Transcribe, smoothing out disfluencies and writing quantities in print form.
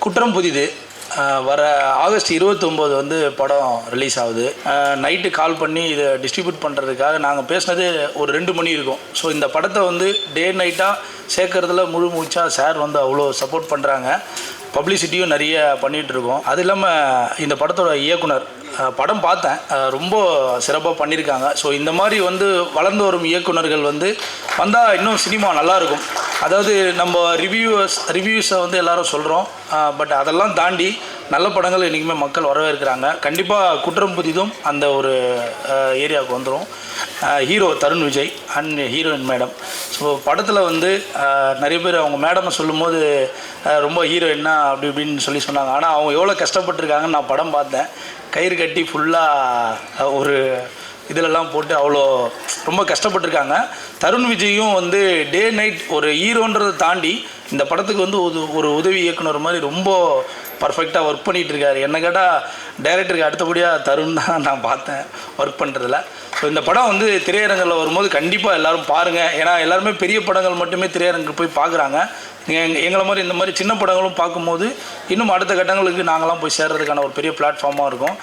குற்றம் புதிது வர ஆகஸ்ட் 29 வந்து படம் ரிலீஸ் ஆகுது. நைட்டு கால் பண்ணி இதை டிஸ்ட்ரிபியூட் பண்ணுறதுக்காக நாங்கள் பேசினது ஒரு 2 மணி இருக்கும். ஸோ இந்த படத்தை வந்து டே நைட்டாக சேர்க்கறதுல முழு மூச்சாக சார் வந்து அவ்வளோ சப்போர்ட் பண்ணுறாங்க. பப்ளிசிட்டியும் நிறைய பண்ணிகிட்ருக்கோம். அது இல்லாமல் இந்த படத்தோட இயக்குனர் படம் பார்த்தேன், ரொம்ப சிறப்பாக பண்ணியிருக்காங்க. ஸோ இந்த மாதிரி வந்து வளர்ந்து வரும் இயக்குனர்கள் வந்து வந்தால் இன்னும் சினிமா நல்லாயிருக்கும். அதாவது நம்ம ரிவ்யூஸை வந்து எல்லோரும் சொல்கிறோம், பட் அதெல்லாம் தாண்டி நல்ல படங்கள் இன்றைக்குமே மக்கள் வரவேற்கிறாங்க. கண்டிப்பாக குற்றம் புதிதும் அந்த ஒரு ஏரியாவுக்கு வந்துடும். Hero Tarun Vijay and heroine madam. So படத்தில் வந்து நிறைய பேர் அவங்க மேடமை சொல்லும்போது ரொம்ப ஹீரோயின்னா அப்படி இப்படின்னு சொன்னாங்க. ஆனால் அவங்க எவ்வளோ கஷ்டப்பட்டுருக்காங்கன்னு நான் படம் பார்த்தேன். கயிறு கட்டி ஃபுல்லாக ஒரு இதிலெல்லாம் போட்டு அவ்வளோ ரொம்ப கஷ்டப்பட்டுருக்காங்க. தருண் விஜயும் வந்து டே நைட் ஒரு ஹீரோன்றதை தாண்டி இந்த படத்துக்கு வந்து ஒரு உதவி இயக்குனர் மாதிரி ரொம்ப பர்ஃபெக்டாக ஒர்க் பண்ணிகிட்ருக்காரு. என்ன கேட்டால் டைரக்டருக்கு அடுத்தபடியாக தருண் தான் நான் பார்த்தேன் ஒர்க் பண்ணுறதில்ல. ஸோ இந்த படம் வந்து திரையரங்கில் வரும்போது கண்டிப்பாக எல்லோரும் பாருங்கள். ஏன்னா எல்லாருமே பெரிய படங்கள் மட்டுமே திரையரங்குக்கு போய் பார்க்குறாங்க. எங்களை மாதிரி இந்த மாதிரி சின்ன படங்களும் பார்க்கும்போது இன்னும் அடுத்த கட்டங்களுக்கு நாங்களாம் போய் சேர்றதுக்கான ஒரு பெரிய பிளாட்ஃபார்மாக இருக்கும்.